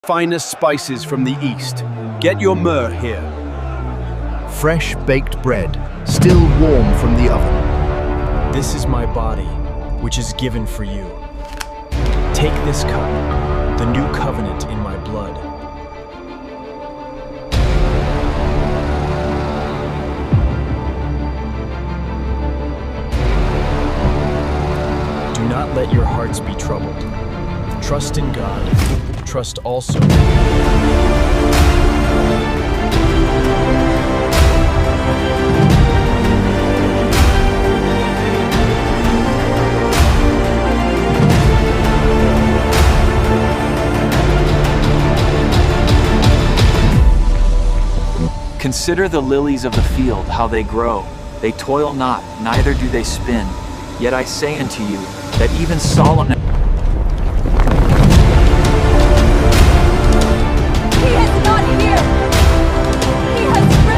finest spices from the east. Get your myrrh here. Fresh baked bread, still warm from the oven. This is my body, which is given for you. Take this cup, the new covenant in my blood. Do not let your hearts be troubled. Trust in God. Trust also. Consider the lilies of the field, how they grow. They toil not, neither do they spin. Yet I say unto you, that even Solomon